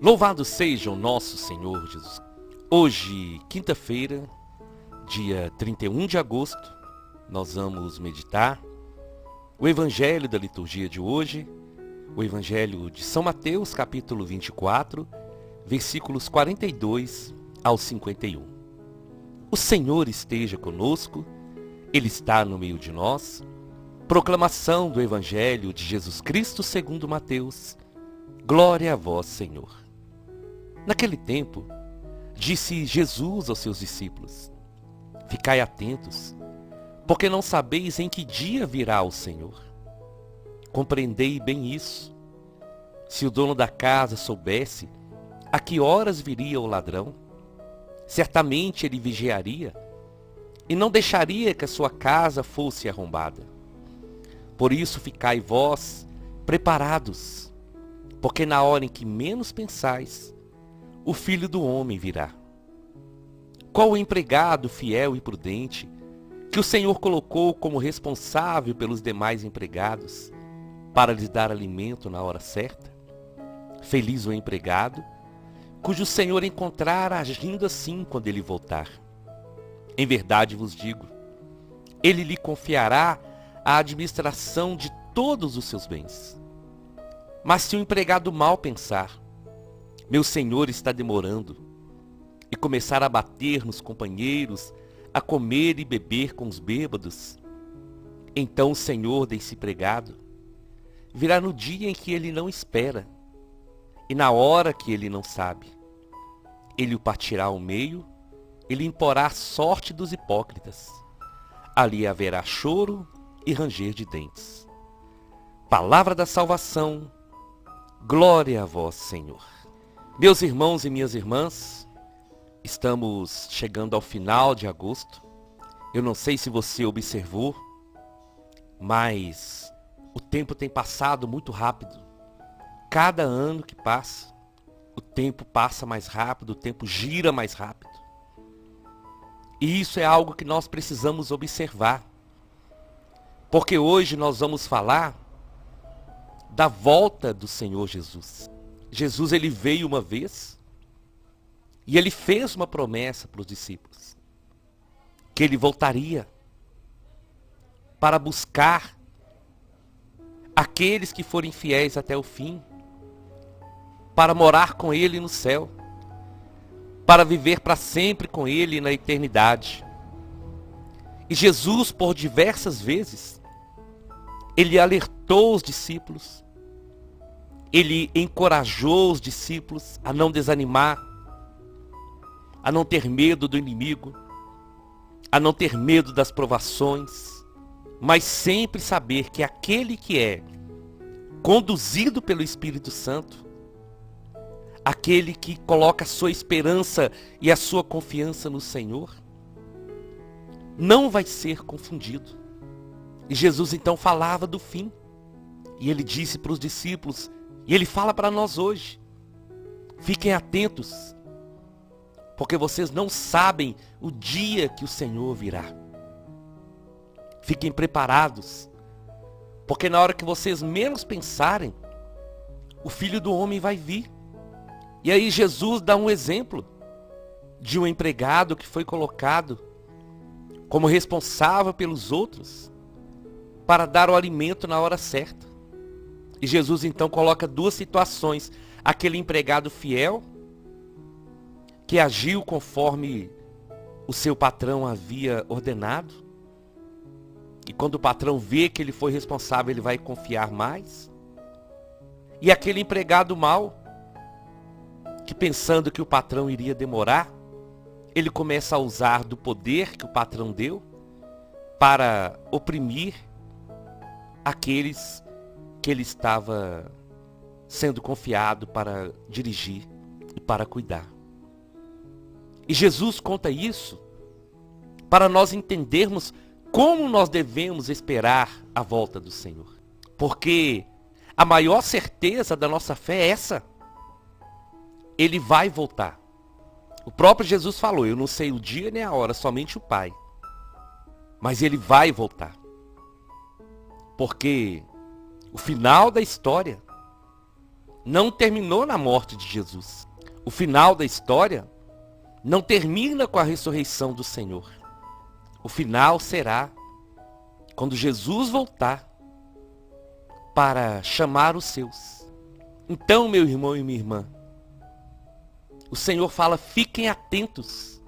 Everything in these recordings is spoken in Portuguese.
Louvado seja o nosso Senhor Jesus. Hoje, quinta-feira, dia 31 de agosto, nós vamos meditar o Evangelho da liturgia de hoje, o Evangelho de São Mateus, capítulo 24, versículos 42 ao 51. O Senhor esteja conosco, Ele está no meio de nós. Proclamação do Evangelho de Jesus Cristo segundo Mateus. Glória a vós, Senhor. Naquele tempo, disse Jesus aos seus discípulos: Ficai atentos, porque não sabeis em que dia virá o Senhor. Compreendei bem isso. Se o dono da casa soubesse a que horas viria o ladrão, certamente ele vigiaria e não deixaria que a sua casa fosse arrombada. Por isso ficai vós preparados, porque na hora em que menos pensais, o Filho do Homem virá. Qual o empregado fiel e prudente que o Senhor colocou como responsável pelos demais empregados para lhes dar alimento na hora certa? Feliz o empregado cujo Senhor encontrar agindo assim quando ele voltar. Em verdade vos digo, ele lhe confiará a administração de todos os seus bens. Mas se o empregado mal pensar, meu senhor está demorando, e começar a bater nos companheiros, a comer e beber com os bêbados, então o senhor desse empregado virá no dia em que ele não espera, e na hora que ele não sabe. Ele o partirá ao meio, e lhe imporá a sorte dos hipócritas. Ali haverá choro e ranger de dentes. Palavra da salvação, glória a vós, Senhor. Meus irmãos e minhas irmãs, estamos chegando ao final de agosto. Eu não sei se você observou, mas o tempo tem passado muito rápido. Cada ano que passa, o tempo passa mais rápido, o tempo gira mais rápido. E isso é algo que nós precisamos observar. Porque hoje nós vamos falar da volta do Senhor Jesus. Jesus, ele veio uma vez e ele fez uma promessa para os discípulos, que ele voltaria para buscar aqueles que forem fiéis até o fim, para morar com ele no céu, para viver para sempre com ele na eternidade. E Jesus, por diversas vezes, ele alertou os discípulos, ele encorajou os discípulos a não desanimar, a não ter medo do inimigo, a não ter medo das provações, mas sempre saber que aquele que é conduzido pelo Espírito Santo, aquele que coloca a sua esperança e a sua confiança no Senhor, não vai ser confundido. E Jesus então falava do fim. E ele disse para os discípulos, e ele fala para nós hoje: fiquem atentos, porque vocês não sabem o dia que o Senhor virá. Fiquem preparados, porque na hora que vocês menos pensarem, o Filho do Homem vai vir. E aí Jesus dá um exemplo de um empregado que foi colocado como responsável pelos outros para dar o alimento na hora certa. E Jesus então coloca duas situações: aquele empregado fiel, que agiu conforme o seu patrão havia ordenado, e quando o patrão vê que ele foi responsável, ele vai confiar mais. E aquele empregado mau, que pensando que o patrão iria demorar, ele começa a usar do poder que o patrão deu para oprimir aqueles que ele estava sendo confiado para dirigir e para cuidar. E Jesus conta isso para nós entendermos como nós devemos esperar a volta do Senhor. Porque a maior certeza da nossa fé é essa: ele vai voltar. O próprio Jesus falou: eu não sei o dia nem a hora, somente o Pai. Mas ele vai voltar. Porque o final da história não terminou na morte de Jesus. O final da história não termina com a ressurreição do Senhor. O final será quando Jesus voltar para chamar os seus. Então, meu irmão e minha irmã, o Senhor fala, fiquem atentos.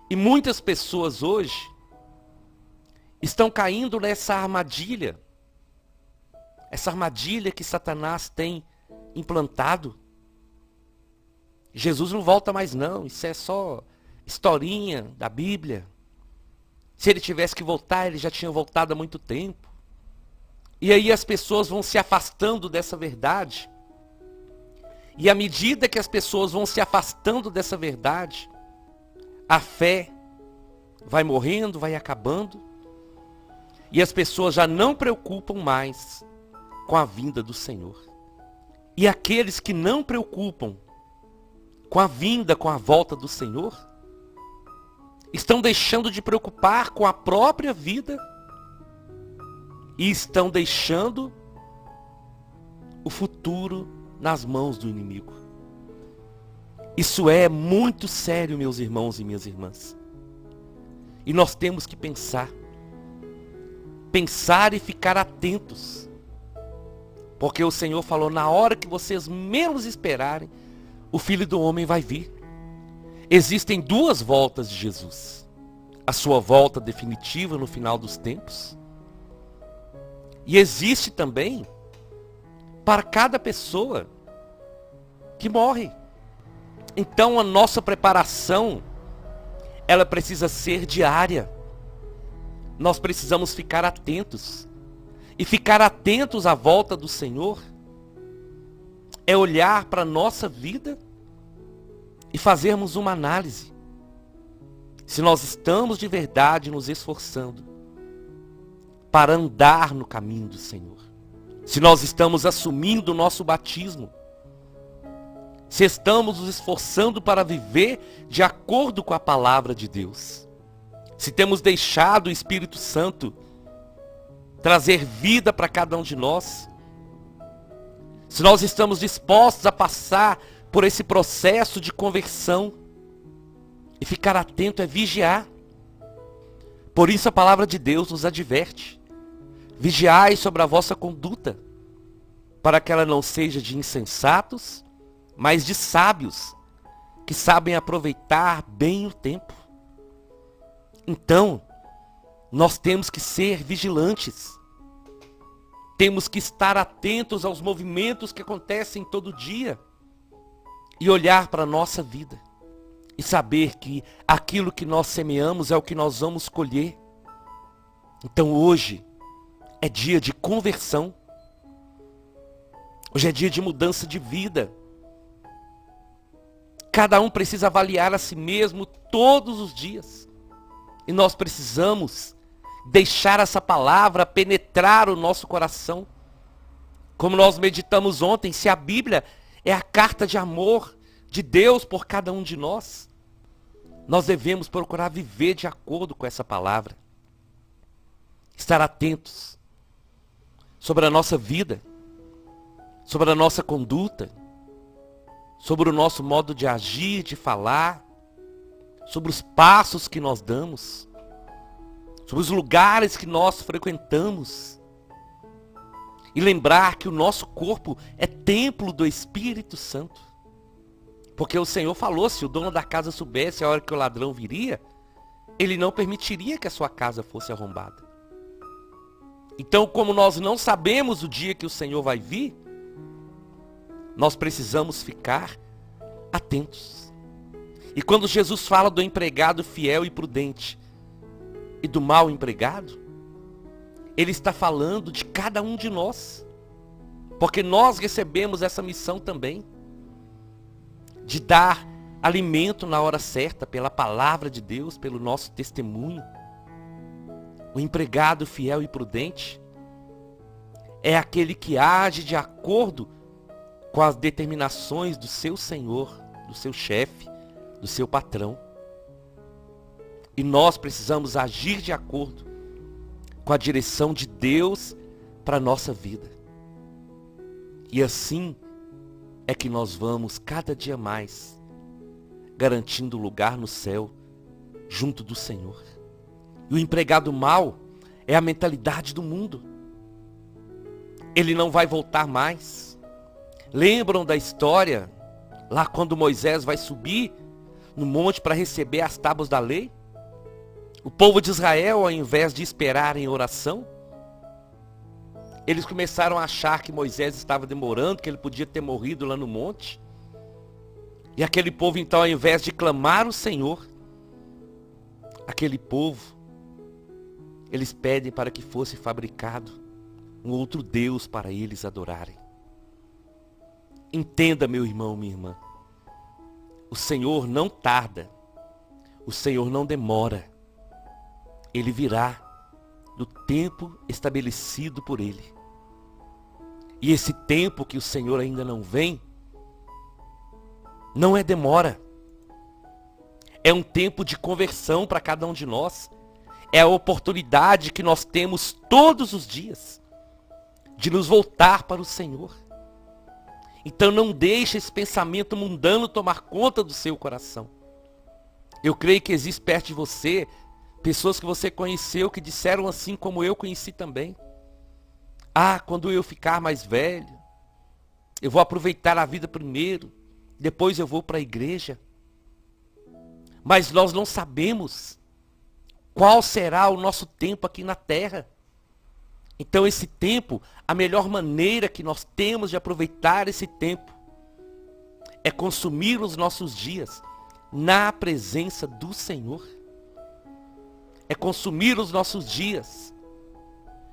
E muitas pessoas hoje estão caindo nessa armadilha. Essa armadilha que Satanás tem implantado. Jesus não volta mais não, isso é só historinha da Bíblia. Se ele tivesse que voltar, ele já tinha voltado há muito tempo. E aí as pessoas vão se afastando dessa verdade. E à medida que as pessoas vão se afastando dessa verdade, a fé vai morrendo, vai acabando. E as pessoas já não preocupam mais com a vinda do Senhor. E aqueles que não preocupam com a vinda, com a volta do Senhor, estão deixando de preocupar com a própria vida e estão deixando o futuro nas mãos do inimigo. Isso é muito sério, meus irmãos e minhas irmãs. E nós temos que pensar e ficar atentos. Porque o Senhor falou, na hora que vocês menos esperarem, o Filho do Homem vai vir. Existem duas voltas de Jesus. A sua volta definitiva no final dos tempos. E existe também para cada pessoa que morre. Então a nossa preparação, ela precisa ser diária. Nós precisamos ficar atentos. E ficar atentos à volta do Senhor é olhar para a nossa vida e fazermos uma análise. Se nós estamos de verdade nos esforçando para andar no caminho do Senhor. Se nós estamos assumindo o nosso batismo. Se estamos nos esforçando para viver de acordo com a palavra de Deus. Se temos deixado o Espírito Santo trazer vida para cada um de nós. Se nós estamos dispostos a passar por esse processo de conversão. E ficar atento é vigiar. Por isso a palavra de Deus nos adverte. Vigiai sobre a vossa conduta, para que ela não seja de insensatos, mas de sábios, que sabem aproveitar bem o tempo. Então, nós temos que ser vigilantes. Temos que estar atentos aos movimentos que acontecem todo dia. E olhar para a nossa vida. E saber que aquilo que nós semeamos é o que nós vamos colher. Então hoje é dia de conversão. Hoje é dia de mudança de vida. Cada um precisa avaliar a si mesmo todos os dias. E nós precisamos deixar essa palavra penetrar o nosso coração. Como nós meditamos ontem, se a Bíblia é a carta de amor de Deus por cada um de nós, nós devemos procurar viver de acordo com essa palavra. Estar atentos sobre a nossa vida, sobre a nossa conduta, sobre o nosso modo de agir, de falar, sobre os passos que nós damos, sobre os lugares que nós frequentamos. E lembrar que o nosso corpo é templo do Espírito Santo. Porque o Senhor falou, se o dono da casa soubesse a hora que o ladrão viria, ele não permitiria que a sua casa fosse arrombada. Então, como nós não sabemos o dia que o Senhor vai vir, nós precisamos ficar atentos. E quando Jesus fala do empregado fiel e prudente e do mau empregado, ele está falando de cada um de nós. Porque nós recebemos essa missão também. De dar alimento na hora certa, pela palavra de Deus, pelo nosso testemunho. O empregado fiel e prudente é aquele que age de acordo com as determinações do seu senhor, do seu chefe, do seu patrão. E nós precisamos agir de acordo com a direção de Deus para a nossa vida. E assim, é que nós vamos cada dia mais garantindo lugar no céu junto do Senhor. E o empregado mau é a mentalidade do mundo. Ele não vai voltar mais. Lembram da história lá quando Moisés vai subir no monte para receber as tábuas da lei? O povo de Israel, ao invés de esperar em oração, eles começaram a achar que Moisés estava demorando, que ele podia ter morrido lá no monte. E aquele povo, então, ao invés de clamar o Senhor, aquele povo, eles pedem para que fosse fabricado um outro Deus para eles adorarem. Entenda, meu irmão, minha irmã. O Senhor não tarda. O Senhor não demora. Ele virá no tempo estabelecido por Ele. E esse tempo que o Senhor ainda não vem, não é demora. É um tempo de conversão para cada um de nós. É a oportunidade que nós temos todos os dias de nos voltar para o Senhor. Então não deixe esse pensamento mundano tomar conta do seu coração. Eu creio que existe perto de você pessoas que você conheceu que disseram assim como eu conheci também. Ah, quando eu ficar mais velho, eu vou aproveitar a vida primeiro, depois eu vou para a igreja. Mas nós não sabemos qual será o nosso tempo aqui na terra. Então esse tempo, a melhor maneira que nós temos de aproveitar esse tempo é consumir os nossos dias na presença do Senhor. É consumir os nossos dias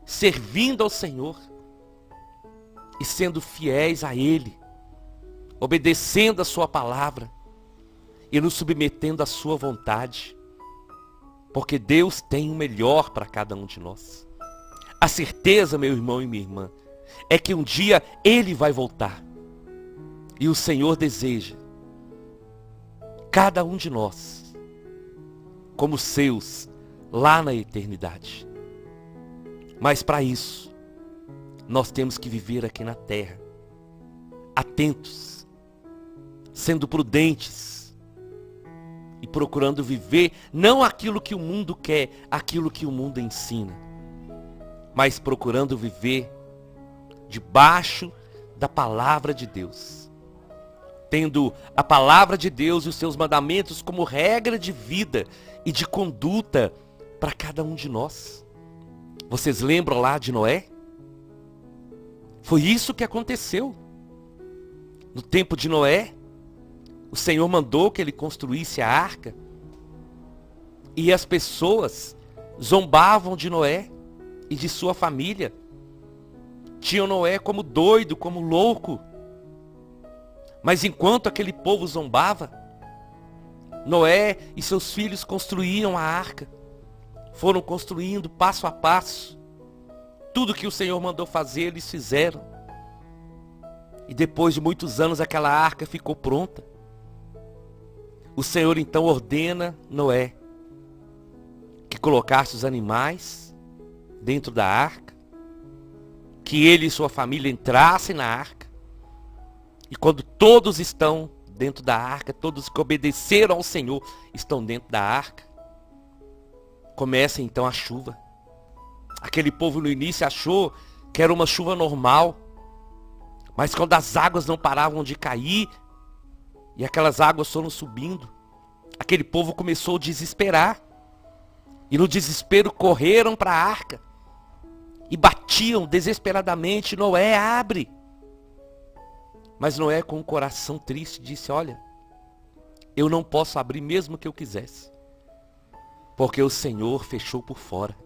servindo ao Senhor e sendo fiéis a Ele, obedecendo a sua palavra e nos submetendo à sua vontade. Porque Deus tem o melhor para cada um de nós. A certeza, meu irmão e minha irmã, é que um dia Ele vai voltar. E o Senhor deseja cada um de nós como seus lá na eternidade. Mas para isso, nós temos que viver aqui na terra, atentos, sendo prudentes e procurando viver não aquilo que o mundo quer, aquilo que o mundo ensina, mas procurando viver debaixo da palavra de Deus. Tendo a palavra de Deus e os seus mandamentos como regra de vida e de conduta para cada um de nós. Vocês lembram lá de Noé? Foi isso que aconteceu. No tempo de Noé, o Senhor mandou que ele construísse a arca. E as pessoas zombavam de Noé e de sua família. Tinham Noé como doido, como louco. Mas enquanto aquele povo zombava, Noé e seus filhos construíam a arca. Foram construindo passo a passo. Tudo que o Senhor mandou fazer, eles fizeram. E depois de muitos anos, aquela arca ficou pronta. O Senhor então ordena Noé que colocasse os animais dentro da arca, que ele e sua família entrassem na arca. E quando todos estão dentro da arca, todos que obedeceram ao Senhor estão dentro da arca, começa então a chuva. Aquele povo no início achou que era uma chuva normal, mas quando as águas não paravam de cair, e aquelas águas foram subindo, aquele povo começou a desesperar. E no desespero correram para a arca e batiam desesperadamente: Noé, abre! Mas Noé, com o coração triste, disse: olha, eu não posso abrir mesmo que eu quisesse, porque o Senhor fechou por fora.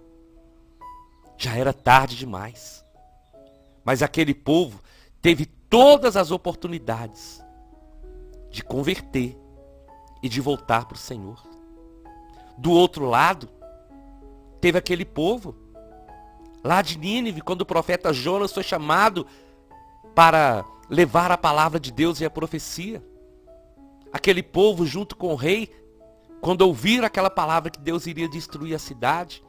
Já era tarde demais. Mas aquele povo teve todas as oportunidades de converter e de voltar para o Senhor. Do outro lado, teve aquele povo lá de Nínive, quando o profeta Jonas foi chamado para levar a palavra de Deus e a profecia. Aquele povo junto com o rei, quando ouviram aquela palavra que Deus iria destruir a cidade,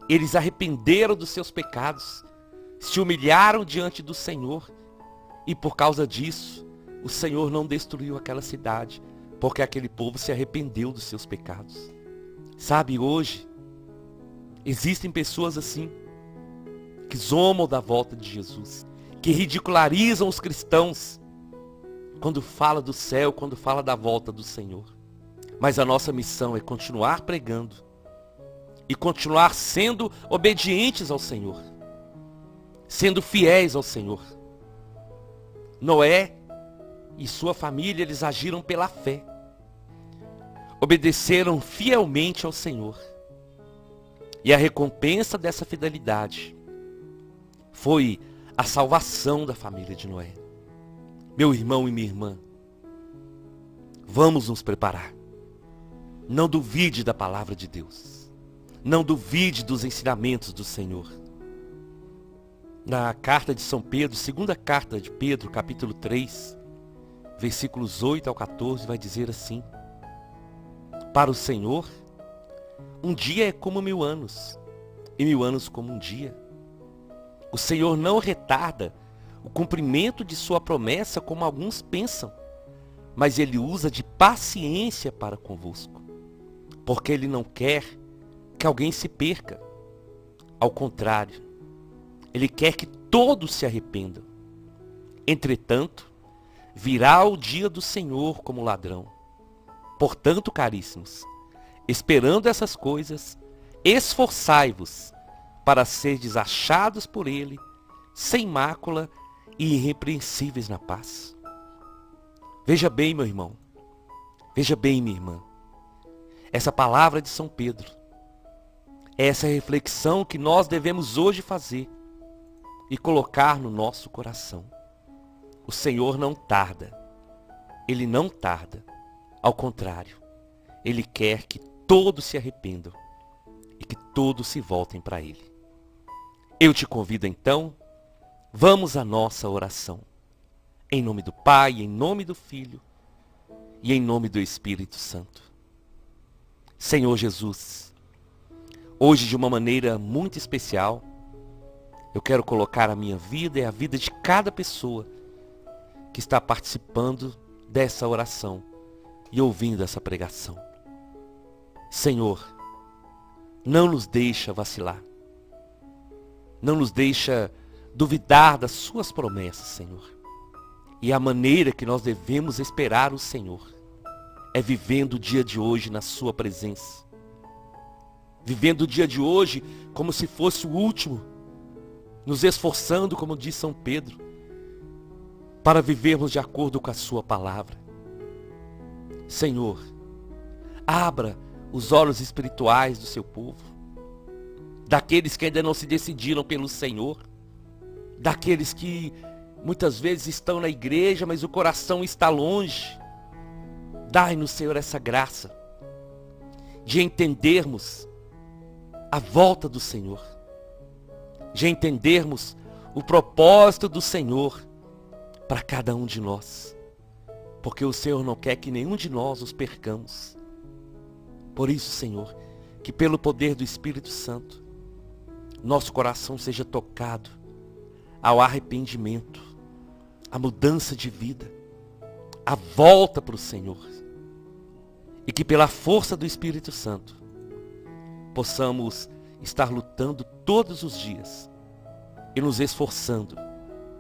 eles arrependeram dos seus pecados, se humilharam diante do Senhor, e por causa disso, o Senhor não destruiu aquela cidade, porque aquele povo se arrependeu dos seus pecados. Sabe, hoje, existem pessoas assim, que zombam da volta de Jesus, que ridicularizam os cristãos, quando fala do céu, quando fala da volta do Senhor. Mas a nossa missão é continuar pregando, e continuar sendo obedientes ao Senhor, sendo fiéis ao Senhor. Noé e sua família, eles agiram pela fé. Obedeceram fielmente ao Senhor. E a recompensa dessa fidelidade foi a salvação da família de Noé. Meu irmão e minha irmã, vamos nos preparar. Não duvide da palavra de Deus. Não duvide dos ensinamentos do Senhor. Na carta de São Pedro, segunda carta de Pedro, capítulo 3, versículos 8 ao 14, vai dizer assim: para o Senhor, um dia é como 1000 anos, e 1000 anos como um dia. O Senhor não retarda o cumprimento de sua promessa, como alguns pensam, mas Ele usa de paciência para convosco, porque Ele não quer que alguém se perca. Ao contrário, Ele quer que todos se arrependam. Entretanto, virá o dia do Senhor como ladrão. Portanto, caríssimos, esperando essas coisas, esforçai-vos para serdes achados por Ele, sem mácula e irrepreensíveis na paz. Veja bem, meu irmão, veja bem, minha irmã, essa palavra de São Pedro, essa reflexão que nós devemos hoje fazer e colocar no nosso coração. O Senhor não tarda, Ele não tarda. Ao contrário, Ele quer que todos se arrependam e que todos se voltem para Ele. Eu te convido então, vamos à nossa oração. Em nome do Pai, em nome do Filho e em nome do Espírito Santo. Senhor Jesus, hoje de uma maneira muito especial, eu quero colocar a minha vida e a vida de cada pessoa que está participando dessa oração e ouvindo essa pregação. Senhor, não nos deixa vacilar. Não nos deixa duvidar das suas promessas, Senhor. E a maneira que nós devemos esperar o Senhor é vivendo o dia de hoje na sua presença. Vivendo o dia de hoje como se fosse o último. Nos esforçando, como diz São Pedro, para vivermos de acordo com a sua palavra. Senhor, abra os olhos espirituais do seu povo, daqueles que ainda não se decidiram pelo Senhor, daqueles que muitas vezes estão na igreja, mas o coração está longe. Dai-nos, Senhor, essa graça de entendermos a volta do Senhor, de entendermos o propósito do Senhor para cada um de nós. Porque o Senhor não quer que nenhum de nós os percamos. Por isso, Senhor, que pelo poder do Espírito Santo, nosso coração seja tocado ao arrependimento, à mudança de vida, à volta para o Senhor. E que pela força do Espírito Santo, possamos estar lutando todos os dias e nos esforçando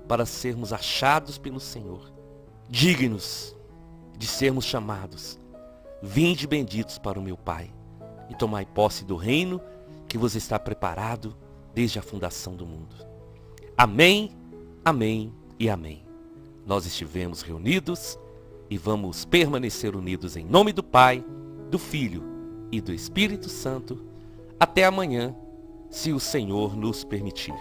para sermos achados pelo Senhor, dignos de sermos chamados: vinde benditos para o meu Pai, e tomai posse do reino que vos está preparado desde a fundação do mundo. Amém, amém e amém. Nós estivemos reunidos e vamos permanecer unidos em nome do Pai, do Filho e do Espírito Santo, até amanhã, se o Senhor nos permitir.